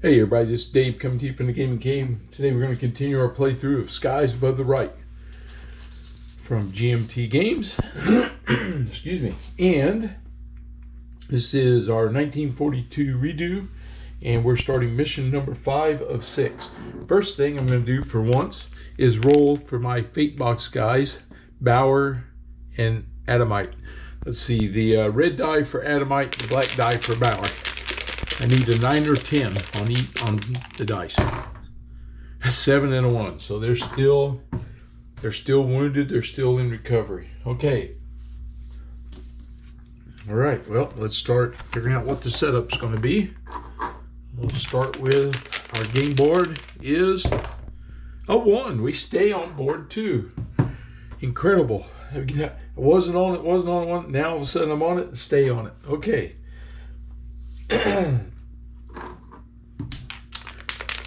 Hey everybody, this is Dave coming to you from the GMT Games. Today we're going to continue our playthrough of Skies Above the Reich from GMT Games. Excuse me. And this is our 1942 Redoux, and we're starting mission number 5 of 6. First thing I'm going to do for once is roll for my fate box guys, Bauer and Adamite. Let's see, the red die for Adamite, the black die for Bauer. I need a 9 or 10 on the dice. A 7 and a 1. So they're still wounded. They're still in recovery. Okay. All right. Well, let's start figuring out what the setup's going to be. We'll start with our game board is a 1. We stay on board 2. Incredible. I wasn't on it. Wasn't on one. Now all of a sudden I'm on it. Stay on it. Okay.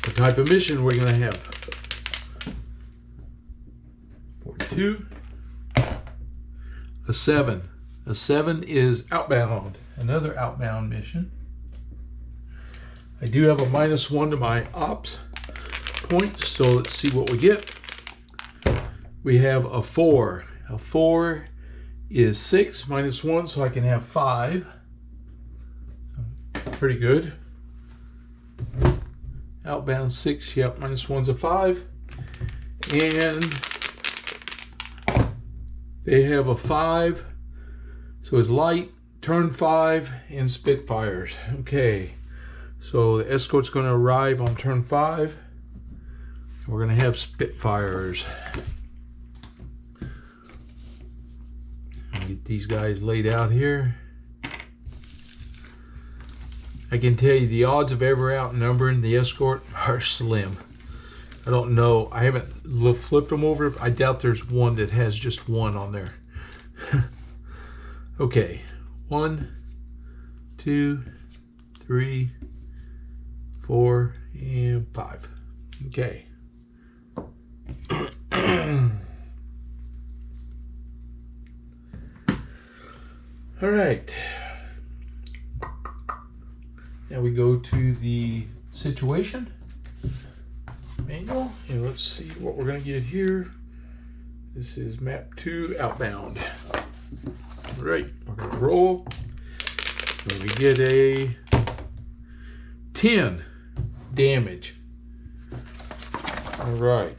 What type of mission we're going to have? 42. A 7. A 7 is outbound. Another outbound mission. I do have a -1 to my ops points, so let's see what we get. We have a 4. A 4 is 6 -1, so I can have 5. Pretty good. Outbound 6, yep, -1's a 5. And they have a 5, so it's light, turn 5, and Spitfires. Okay, so the escort's going to arrive on turn 5. We're going to have Spitfires. I'll get these guys laid out here. I can tell you the odds of ever outnumbering the escort are slim. I don't know. I haven't flipped them over. I doubt there's one that has just 1 on there. Okay. 1, 2, 3, 4, and 5. Okay. All right. Now we go to the situation manual, and let's see what we're going to get here. This is map 2 outbound. All right, we're going to roll. And we get a 10 damage. All right.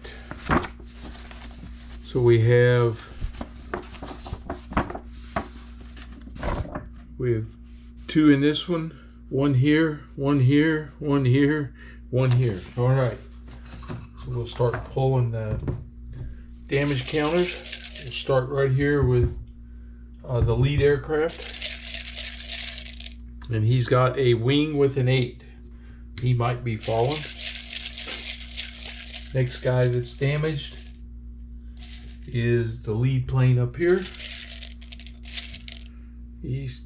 So we have 2 in this one. 1 here, 1 here, 1 here, 1 here. All right. So we'll start pulling the damage counters. We'll start right here with the lead aircraft. And he's got a wing with an 8. He might be falling. Next guy that's damaged is the lead plane up here.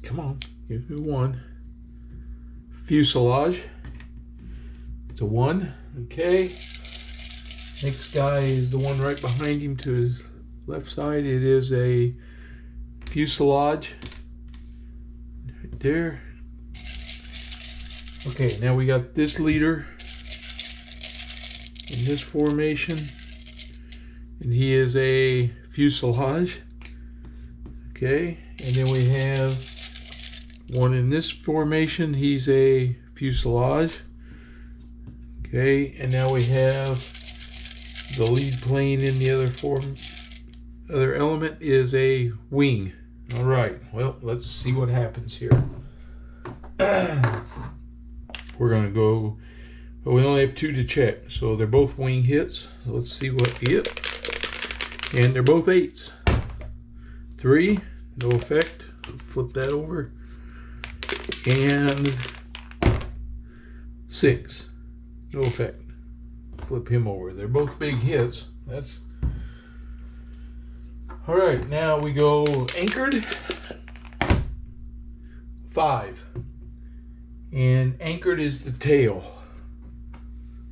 Come on, give me 1. Fuselage. It's a 1. Okay. Next guy is the one right behind him to his left side. It is a fuselage. Right there. Okay, now we got this leader in this formation. And he is a fuselage. Okay. And then we have one in this formation. He's a fuselage. Okay, and now we have the lead plane in the other element is a wing. All right, well, let's see what happens here. We're going to go, well, we only have 2 to check, so they're both wing hits. Let's see what we get. And they're both 8s. 3, no effect. Flip that over. And 6, no effect. Flip him over. They're both big hits. That's all right. Now we go anchored. 5, and anchored is the tail.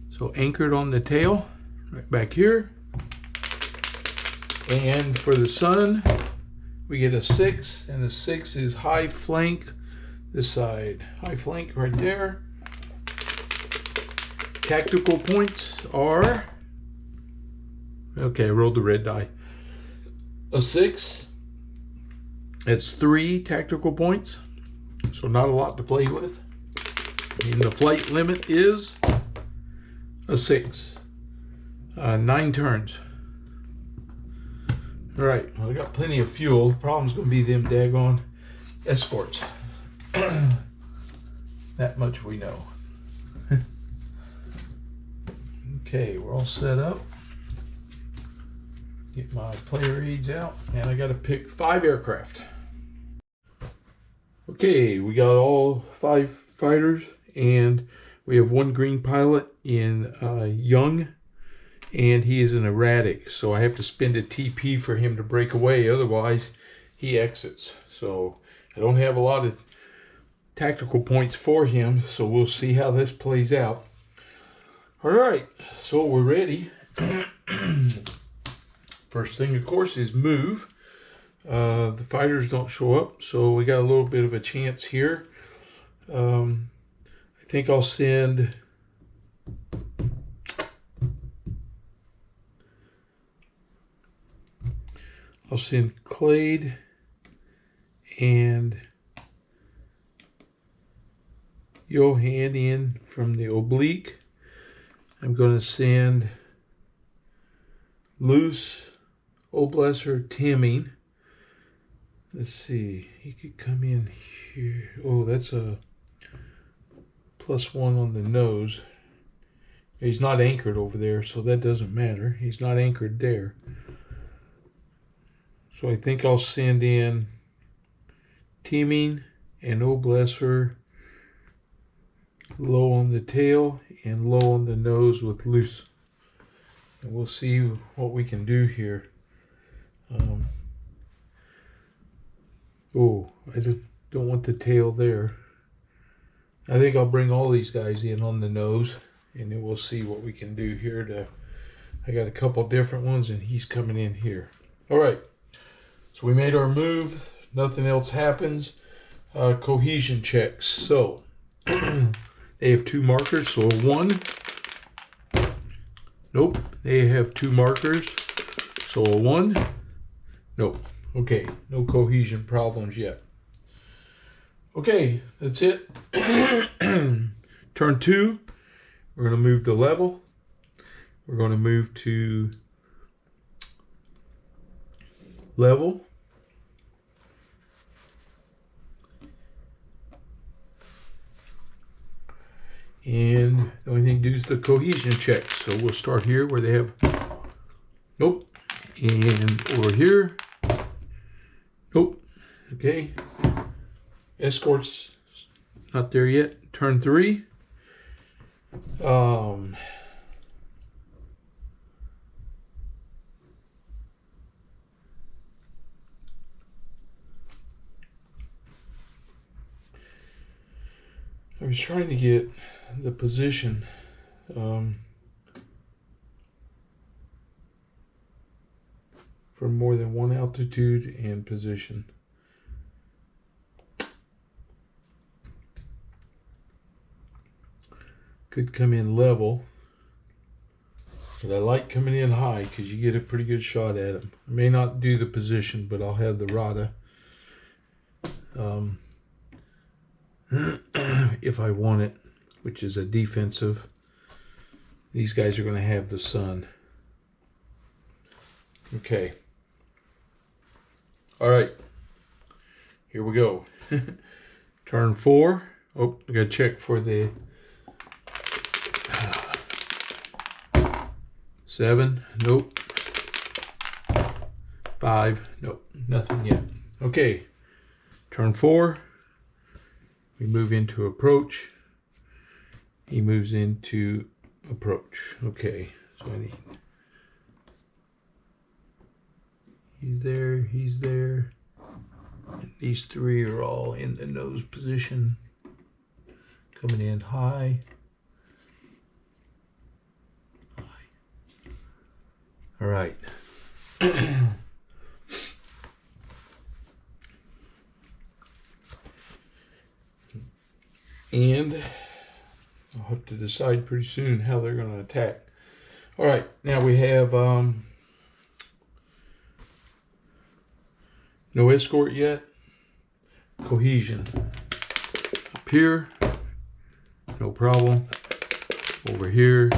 So anchored on the tail, right back here. And for the sun, we get a 6, and the 6 is high flank. This side, high flank right there. Tactical points are, okay, I rolled the red die. A 6. That's 3 tactical points. So not a lot to play with. And the flight limit is a 6. 9 turns. All right, well, I got plenty of fuel. The problem's going to be them daggone escorts. That much we know. Okay, we're all set up. Get my player aids out, and I got to pick 5 aircraft. Okay, we got all 5 fighters, and we have 1 green pilot in Young, and he is an erratic, so I have to spend a TP for him to break away, otherwise he exits. So I don't have a lot of tactical points for him, so we'll see how this plays out. All right, so we're ready. First thing, of course, is move. The fighters don't show up, so we got a little bit of a chance here. I think I'll send Clade and Johan in from the oblique. I'm going to send Luce, Oblesser, Timming. Let's see, he could come in here. Oh, that's a +1 on the nose. He's not anchored over there, so that doesn't matter. He's not anchored there. So I think I'll send in Timming and Oblesser low on the tail and low on the nose with Luce. And we'll see what we can do here. Oh, I don't want the tail there. I think I'll bring all these guys in on the nose, and then we'll see what we can do here. I got a couple different ones, and he's coming in here. All right, so we made our move. Nothing else happens. Cohesion checks. So they have 2 markers, so a 1. Nope, they have 2 markers, so a 1. Nope. Okay, no cohesion problems yet. Okay, that's it. Turn 2, we're going to move to level. We're going to move to level. And the only thing to do is the cohesion check. So we'll start here where they have, nope. And over here, nope. Okay. Escorts, not there yet. Turn 3. I was trying to get the position for more than one altitude and position. Could come in level, but I like coming in high because you get a pretty good shot at them. I may not do the position, but I'll have the rada if I want it, which is a defensive. These guys are going to have the sun. Okay. All right. Here we go. Turn 4. Oh, I got to check for the 7. Nope. 5. Nope. Nothing yet. Okay. Turn 4. We move into approach. He moves into approach. Okay. So I need. He's there. He's there. And these 3 are all in the nose position. Coming in high. All right. And I'll have have to decide pretty soon how they're going to attack. All right, now we have no escort yet. Cohesion. Up here, no problem. Over here,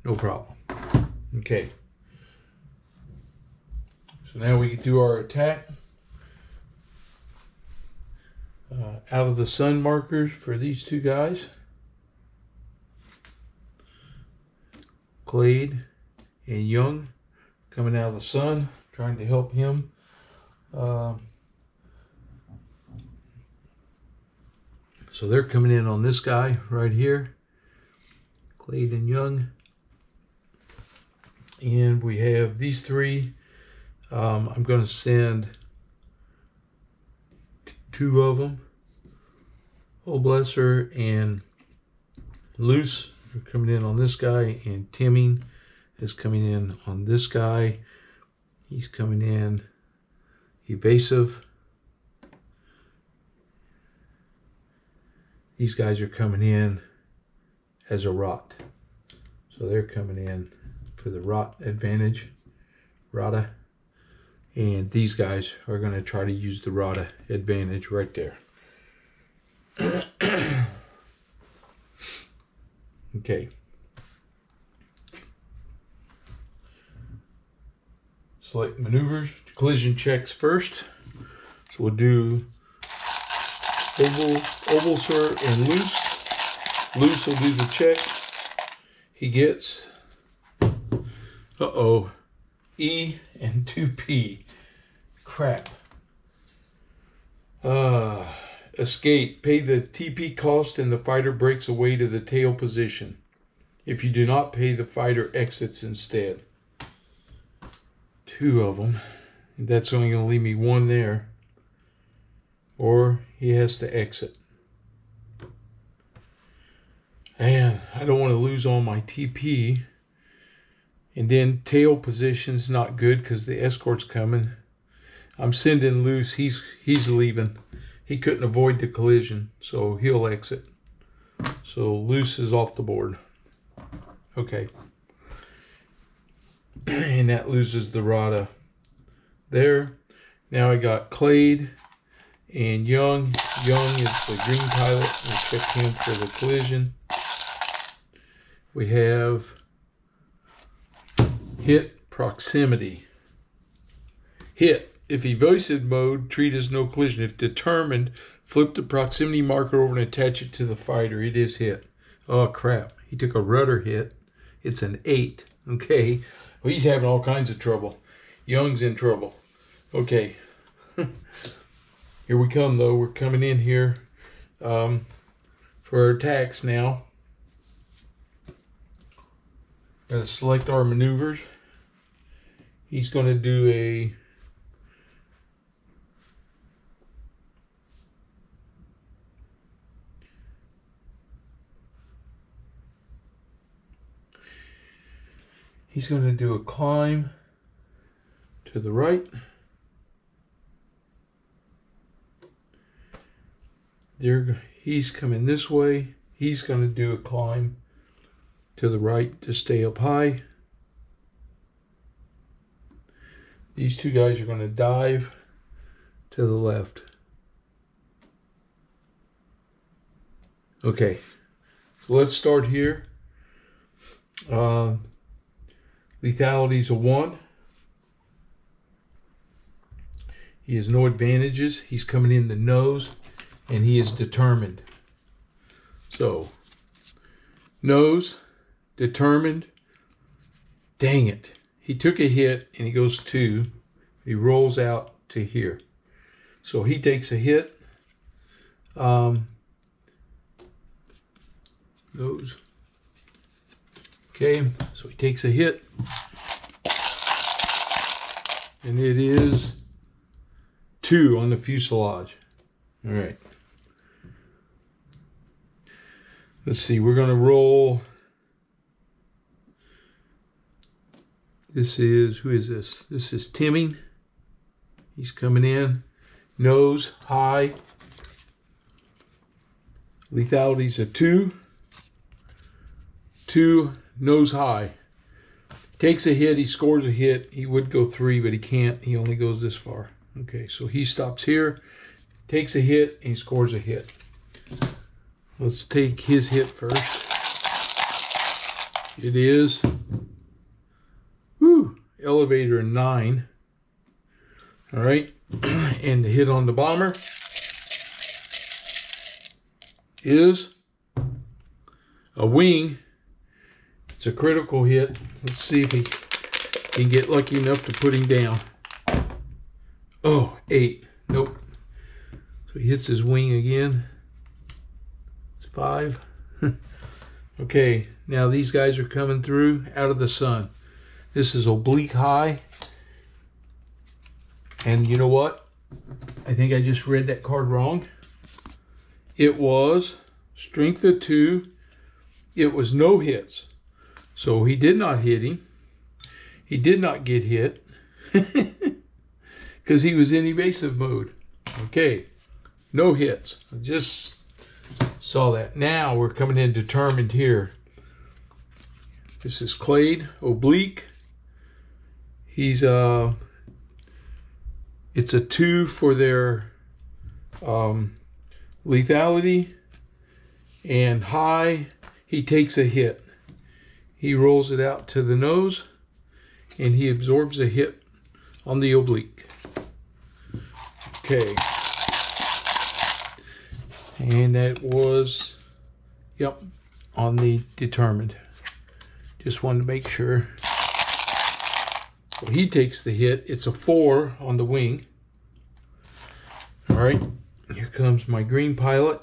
no problem. Okay. So now we can do our attack. Out of the sun markers for these two guys. Clade and Young coming out of the sun, trying to help him. So they're coming in on this guy right here. Clade and Young. And we have these three. I'm going to send two of them. Oh, bless her, and Loose are coming in on this guy, and Timmy is coming in on this guy. He's coming in evasive. These guys are coming in as a rot. So they're coming in for the rot advantage. Rata. And these guys are going to try to use the Rata advantage right there. Okay. Select maneuvers, collision checks first. So we'll do oval, sir, and Loose. Loose will do the check. He gets, E and 2P. Crap. Escape. Pay the TP cost and the fighter breaks away to the tail position. If you do not pay, the fighter exits instead. Two of them. That's only going to leave me one there. Or he has to exit. And I don't want to lose all my TP. And then tail position's not good because the escort's coming. I'm sending Loose. He's leaving. He couldn't avoid the collision, so he'll exit. So Loose is off the board. Okay. And that loses the Rata there. Now I got Clade and Young. Young is the green pilot. We'll check him for the collision. We have hit proximity. Hit. If evasive mode, treat as no collision. If determined, flip the proximity marker over and attach it to the fighter. It is hit. Oh, crap. He took a rudder hit. It's an 8. Okay. Well, he's having all kinds of trouble. Young's in trouble. Okay. Here we come, though. We're coming in here for our attacks now. Got to select our maneuvers. He's going to do a climb to the right. He's coming this way. He's going to do a climb to the right to stay up high. These two guys are going to dive to the left. Okay, so let's start here. Lethality's a 1. He has no advantages. He's coming in the nose, and he is determined. So, nose, determined. Dang it. He took a hit, and he goes 2. He rolls out to here. So he takes a hit. Nose. Okay, so he takes a hit. And it is 2 on the fuselage. All right. Let's see, we're going to roll. Who is this? This is Timmy. He's coming in. Nose, high. Lethality's a 2. 2, nose high. Takes a hit, he scores a hit. He would go 3, but he can't. He only goes this far. Okay, so he stops here, takes a hit, and he scores a hit. Let's take his hit first. It is elevator 9. All right, and the hit on the bomber is a wing. It's a critical hit. Let's see if he can get lucky enough to put him down. Oh, 8. Nope. So he hits his wing again. It's 5. Okay, now these guys are coming through out of the sun. This is oblique high. And you know what? I think I just read that card wrong. It was strength of 2. It was no hits. So he did not hit him. He did not get hit because he was in evasive mode. Okay, no hits. I just saw that. Now we're coming in determined here. This is Clade, oblique. He's it's a 2 for their lethality, and high, he takes a hit. He rolls it out to the nose, and he absorbs a hit on the oblique. Okay. And that was, yep, on the determined. Just wanted to make sure. So he takes the hit. It's a 4 on the wing. All right. Here comes my green pilot.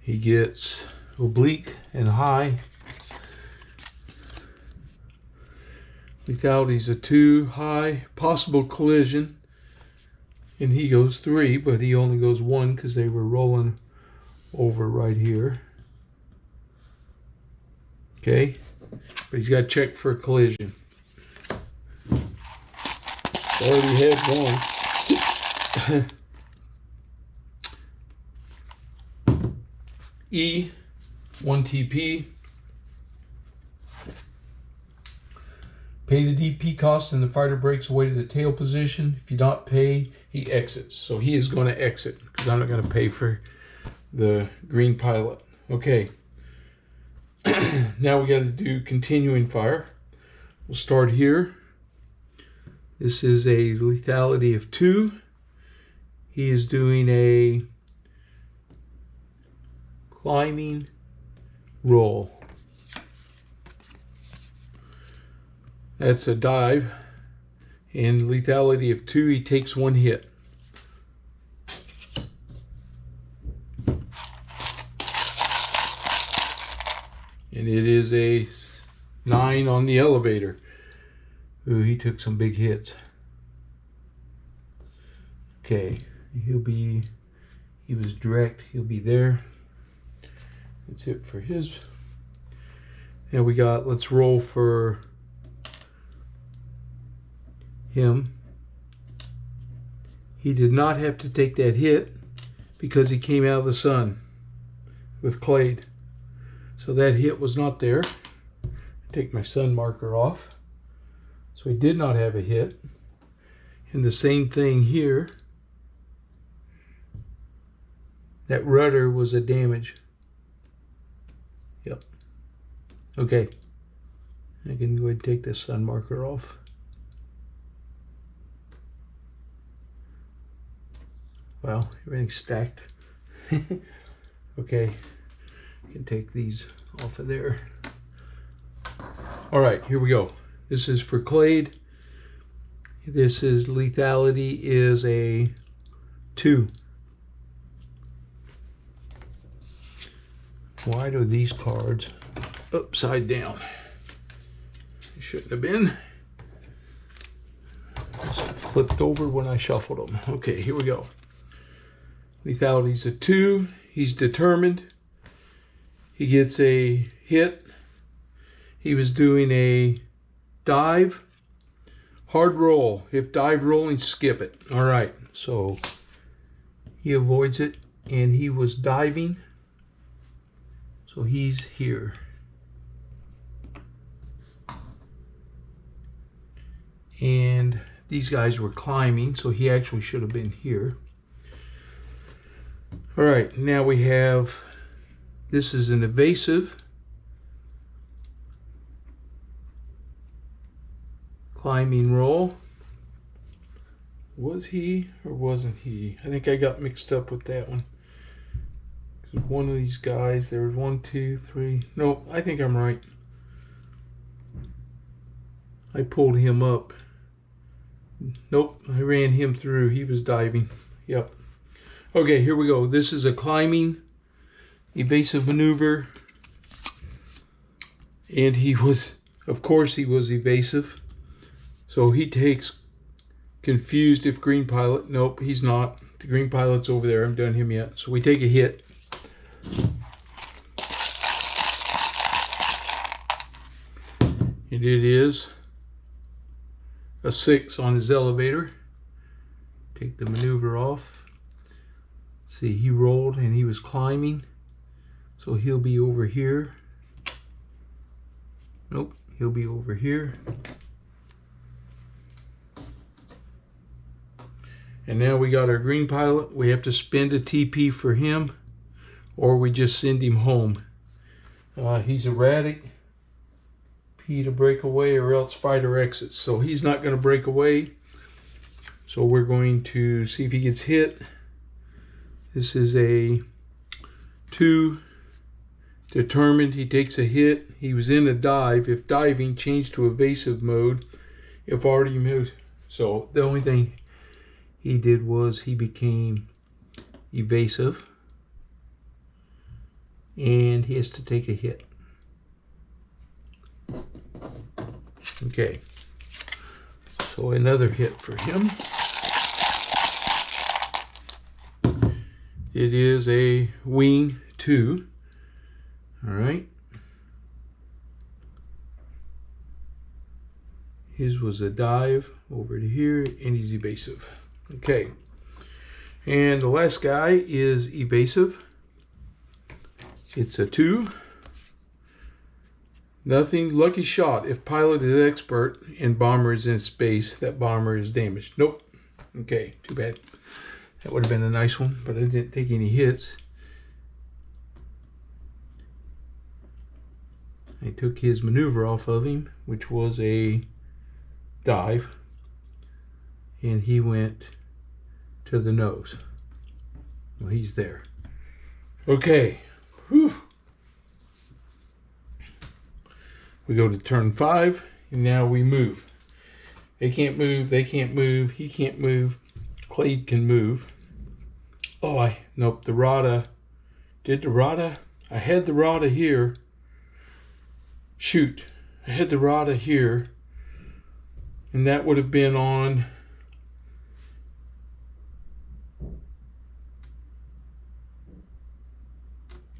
He gets oblique and high. Lethality's a 2, high, possible collision. And he goes 3, but he only goes 1 because they were rolling over right here. Okay, but he's got to check for a collision. Already had 1. E, 1 TP. Pay the DP cost and the fighter breaks away to the tail position. If you don't pay, he exits. So he is going to exit because I'm not going to pay for the green pilot. Okay. Now we got to do continuing fire. We'll start here. This is a lethality of 2. He is doing a climbing roll. That's a dive. And lethality of 2, he takes 1 hit. And it is a 9 on the elevator. Ooh, he took some big hits. Okay, he was direct, he'll be there. That's it for his. And we got, let's roll for him. He did not have to take that hit because he came out of the sun with Clade. So that hit was not there. Take my sun marker off. So he did not have a hit. And the same thing here. That rudder was a damage. Yep. Okay. I can go ahead and take this sun marker off. Well, everything's stacked. Okay. I can take these off of there. All right, here we go. This is for Clade. This is lethality is a 2. Why do these cards upside down? They shouldn't have been. Just flipped over when I shuffled them. Okay, here we go. Lethality's a 2. He's determined. He gets a hit. He was doing a dive Hard roll. If dive rolling, skip it. All right. So he avoids it, and he was diving. So he's here. And these guys were climbing, so he actually should have been here. All right, now we have, this is an evasive. Climbing roll. Was he or wasn't he? I think I got mixed up with that one. One of these guys, there was 1, 2, 3. No, I think I'm right. I pulled him up. Nope, I ran him through. He was diving. Yep. Okay, here we go. This is a climbing evasive maneuver. And he was, of course, he was evasive. So he takes confused if green pilot. Nope, he's not. The green pilot's over there. I haven't done him yet. So we take a hit. And it is a 6 on his elevator. Take the maneuver off. See, he rolled and he was climbing. So he'll be over here. Nope, he'll be over here. And now we got our green pilot. We have to spend a TP for him, or we just send him home. He's erratic. P to break away, or else fighter exits. So he's not going to break away. So we're going to see if he gets hit. This is a 2. Determined. He takes a hit. He was in a dive. If diving, change to evasive mode. If already moved. So the only thing he did was he became evasive. And he has to take a hit. Okay. So another hit for him. It is a wing 2. All right. His was a dive over to here, and he's evasive. Okay. And the last guy is evasive. It's a 2. Nothing. Lucky shot. If pilot is expert and bomber is in space, that bomber is damaged. Nope. Okay. Too bad. That would have been a nice one, but I didn't take any hits. I took his maneuver off of him, which was a dive, and he went to the nose. Well, he's there. Okay. Whew. We go to turn 5, and now we move. They can't move, they can't move, he can't move. Clade can move. Oh, nope, the Rada. Did the Rada? I had the Rada here. Shoot, I had the Rada here, and that would have been on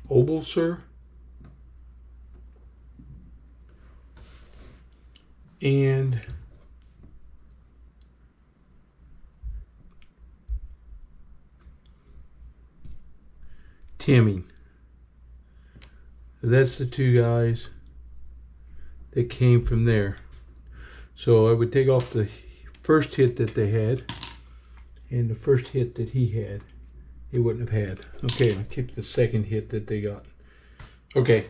Obel, sir. And Timmy. That's the 2 guys that came from there. So I would take off the first hit that they had, and the first hit that he had, he wouldn't have had. Okay, I'll keep the second hit that they got. Okay.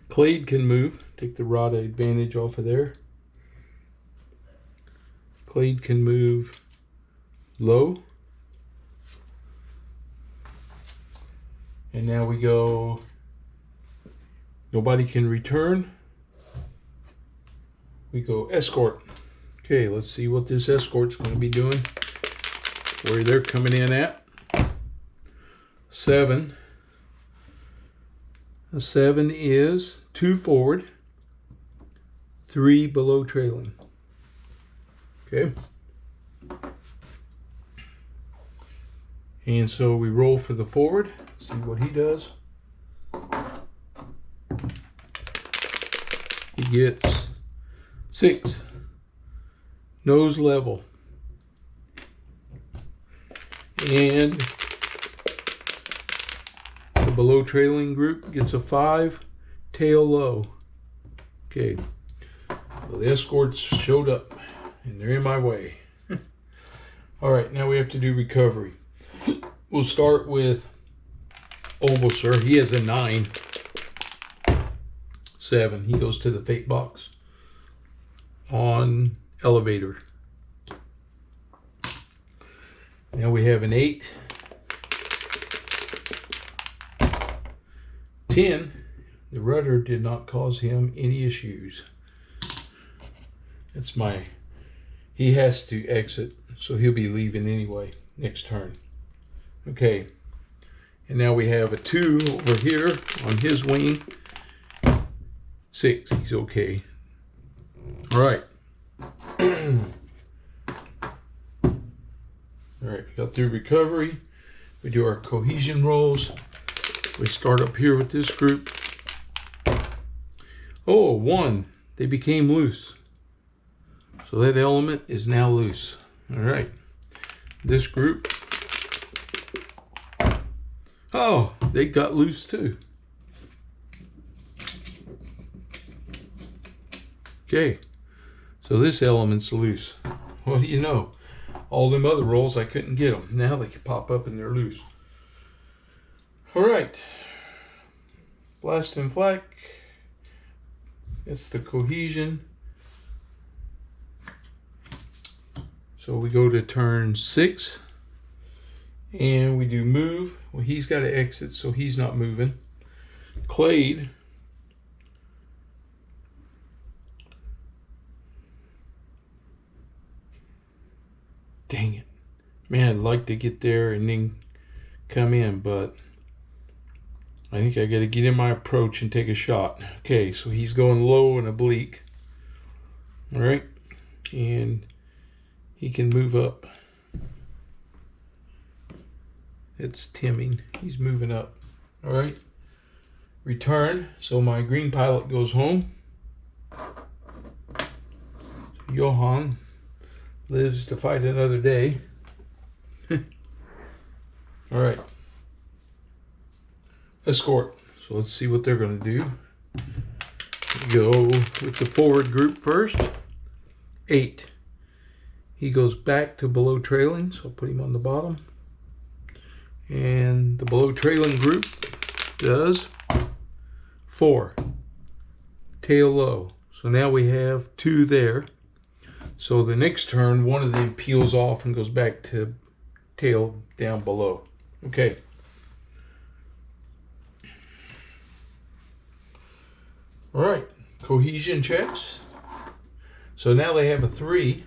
Clade can move. Take the Rada advantage off of there. Clade can move low. And now we go, nobody can return. We go escort. Okay, let's see what this escort's going to be doing. Where they're coming in at. 7. A 7 is 2 forward, 3 below trailing. Okay. And so we roll for the forward. See what he does. He gets 6. Nose level. And the below trailing group gets a 5. Tail low. Okay. Well, the escorts showed up and they're in my way. Alright, now we have to do recovery. We'll start with Obelser. He has a 9. 7. He goes to the fate box on elevator. Now we have an 8. 10. The rudder did not cause him any issues. That's my... He has to exit, so he'll be leaving anyway next turn. Okay. And now we have a 2 over here on his wing. 6. He's okay. All right. All right, we got through recovery. We do our cohesion rolls. We start up here with this group. Oh, 1. They became loose. So that element is now loose. All right. This group. Oh, they got loose too. Okay. So this element's loose. What do you know? All them other rolls, I couldn't get them. Now they can pop up and they're loose. All right. Blast and flak. It's the cohesion. So we go to turn 6. And we do move. Well, he's got to exit, so he's not moving. Clade. Dang it. Man, I'd like to get there and then come in, but I think I got to get in my approach and take a shot. Okay, so he's going low and oblique. All right. And he can move up. It's Timming. He's moving up. All right. Return. So my green pilot goes home. Johan lives to fight another day. All right. Escort. So let's see what they're going to do. Go with the forward group first. 8. He goes back to below trailing, so I'll put him on the bottom. And the below trailing group does 4. Tail low. So now we have 2 there. So the next turn, one of them peels off and goes back to tail down below. Okay. All right. Cohesion checks. So now they have a 3.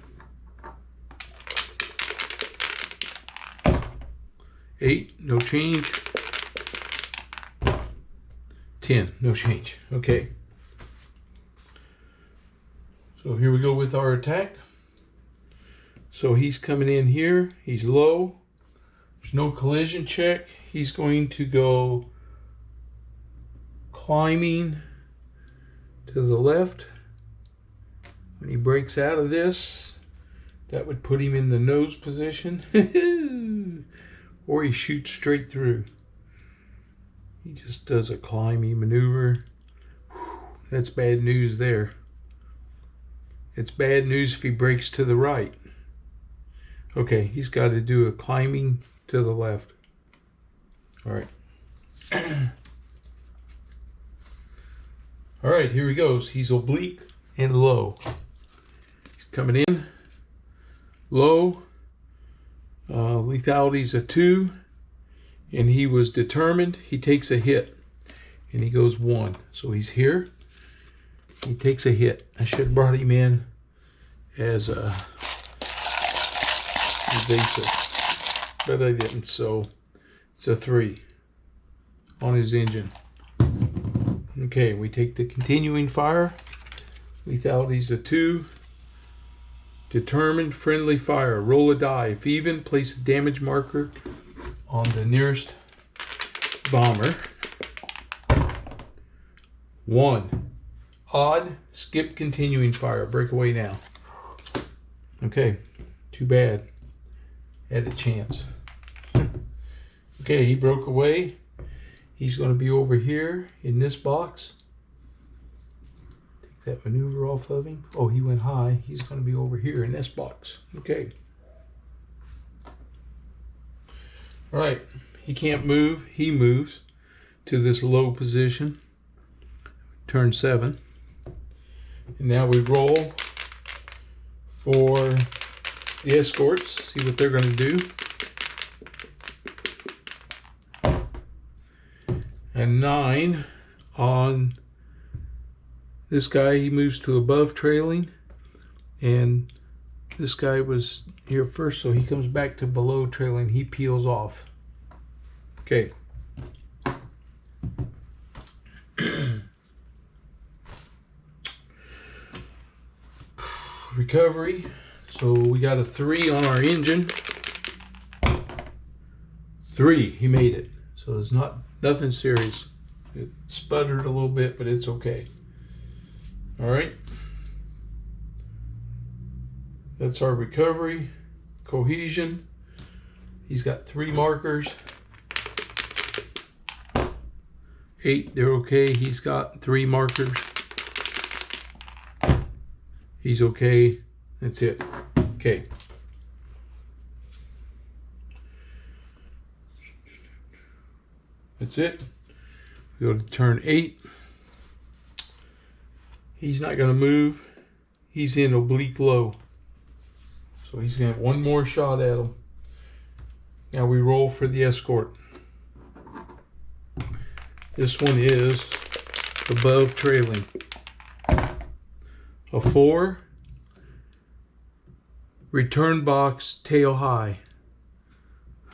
8, no change. 10, no change. Okay. So here we go with our attack. So he's coming in here. He's low. There's no collision check. He's going to go climbing to the left. When he breaks out of this, that would put him in the nose position. Or he shoots straight through. He just does a climbing maneuver. That's bad news there. It's bad news if he breaks to the right. Okay, he's got to do a climbing to the left. All right. All right, here he goes. He's oblique and low. He's coming in. Low. Lethality's a 2. And he was determined. He takes a hit. And he goes 1. So he's here. He takes a hit. I should have brought him in as a evasive, but I didn't. So it's a 3 on his engine. Okay, we take the continuing fire. Lethality's a 2. Determined friendly fire. Roll a die. If even, place a damage marker on the nearest bomber. 1. odd, skip continuing fire. Break away now. Okay, too bad. Had a chance. Okay, he broke away. He's going to be over here in this box. Take that maneuver off of him. Oh, he went high. He's going to be over here in this box. Okay. All right, he can't move. He moves to this low position. Turn 7. And now we roll for the escorts. See what they're going to do. And 9 on this guy. He moves to above trailing. And this guy was here first, so he comes back to below trailing. He peels off. Okay. Recovery. So we got a 3 on our engine. 3. He made it. So it's nothing serious. It sputtered a little bit, but it's okay. All right. That's our recovery. Cohesion. He's got 3 markers. 8, they're okay. He's got 3 markers. He's okay. That's it. Okay. That's it. We go to turn 8. He's not going to move. He's in oblique low. So he's going to have one more shot at him. Now we roll for the escort. This one is above trailing. A 4. Return box tail high.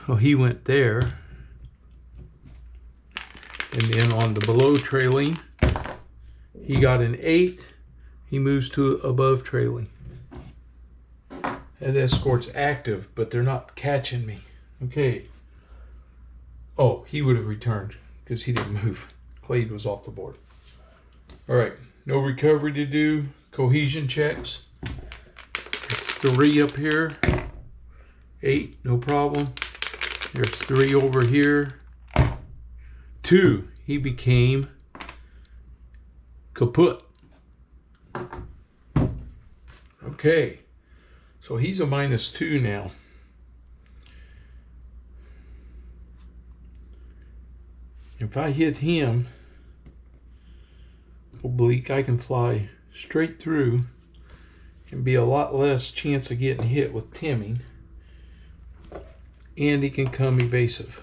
Oh, he went there. And then on the below trailing, he got an 8. He moves to above trailing. That escort's active, but they're not catching me. Okay. Oh, he would have returned because he didn't move. Clade was off the board. All right. No recovery to do. Cohesion checks. 3 up here. 8, no problem. There's 3 over here. 2, he became kaput. Okay, so he's a -2 now. If I hit him oblique, I can fly straight through and be a lot less chance of getting hit with timming, and he can come evasive.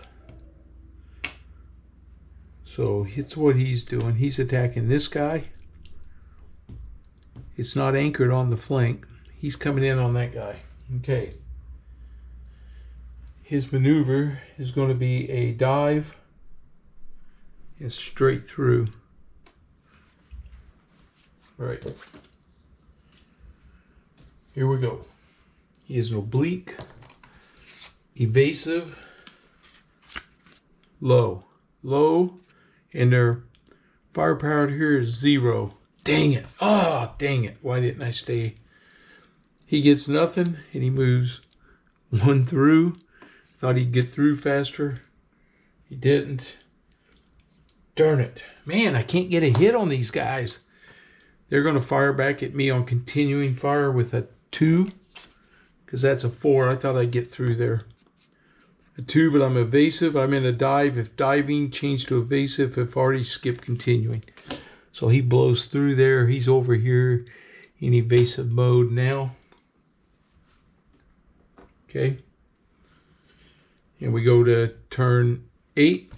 So it's what he's doing. He's attacking this guy. It's not anchored on the flank. He's coming in on that guy. Okay. His maneuver is going to be a dive. It's straight through. All right. Here we go. He is an oblique, evasive, low. Low, and their firepower here is 0. Dang it. Ah, dang it. Why didn't I stay? He gets nothing, and he moves 1 through. Thought he'd get through faster. He didn't. Darn it. Man, I can't get a hit on these guys. They're going to fire back at me on continuing fire with a 2, because that's a 4. I thought I'd get through there. A 2, but I'm evasive. I'm in a dive. If diving, change to evasive. If already, skip continuing. So he blows through there. He's over here in evasive mode now. Okay. And we go to turn 8.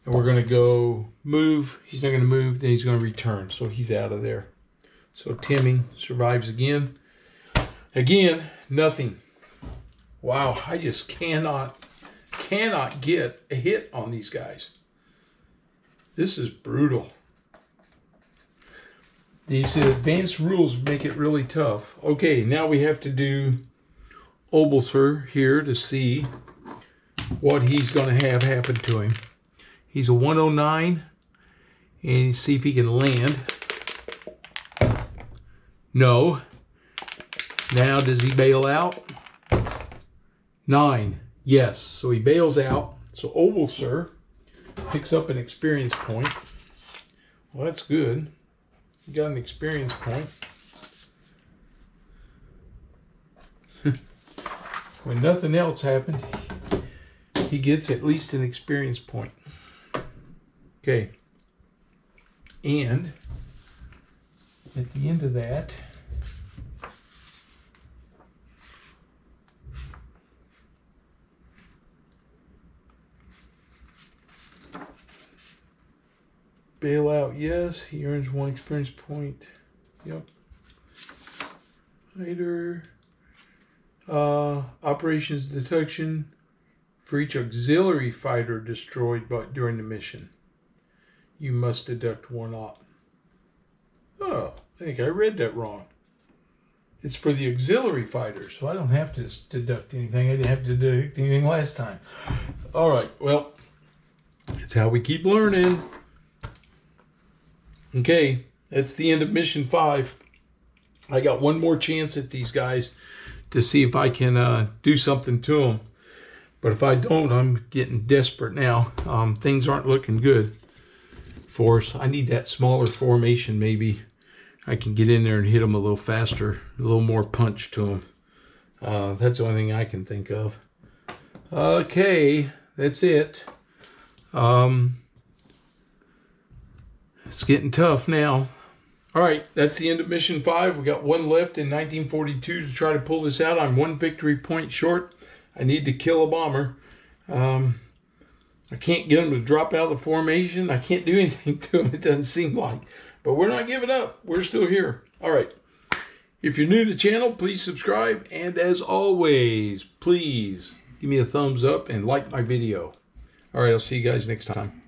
And we're going to go move. He's not going to move. Then he's going to return. So he's out of there. So Timmy survives again. Again, nothing. Wow, I just cannot get a hit on these guys. This is brutal. These advanced rules make it really tough. Okay, now we have to do Obelser here to see what he's going to have happen to him. He's a 109, and see if he can land. No. Now, does he bail out? 9. Yes. So he bails out. So Oval Sir picks up an experience point. Well, that's good. You got an experience point. When nothing else happened, he gets at least an experience point. Okay. And at the end of that, bailout, yes. He earns 1 experience point. Yep. Later. Operations detection for each auxiliary fighter destroyed during the mission. You must deduct 1 op. Oh, I think I read that wrong. It's for the auxiliary fighters, so I don't have to deduct anything. I didn't have to deduct anything last time. All right, well, it's how we keep learning. Okay, that's the end of mission 5. I got one more chance at these guys to see if I can do something to them. But if I don't, I'm getting desperate now. Things aren't looking good for us. I need that smaller formation maybe. I can get in there and hit them a little faster, a little more punch to them. That's the only thing I can think of. Okay, that's it. It's getting tough now. All right, that's the end of mission 5. We got 1 left in 1942 to try to pull this out. I'm 1 victory point short. I need to kill a bomber. I can't get him to drop out of the formation. I can't do anything to him, it doesn't seem like. But we're not giving up. We're still here. All right. If you're new to the channel, please subscribe. And as always, please give me a thumbs up and like my video. All right, I'll see you guys next time.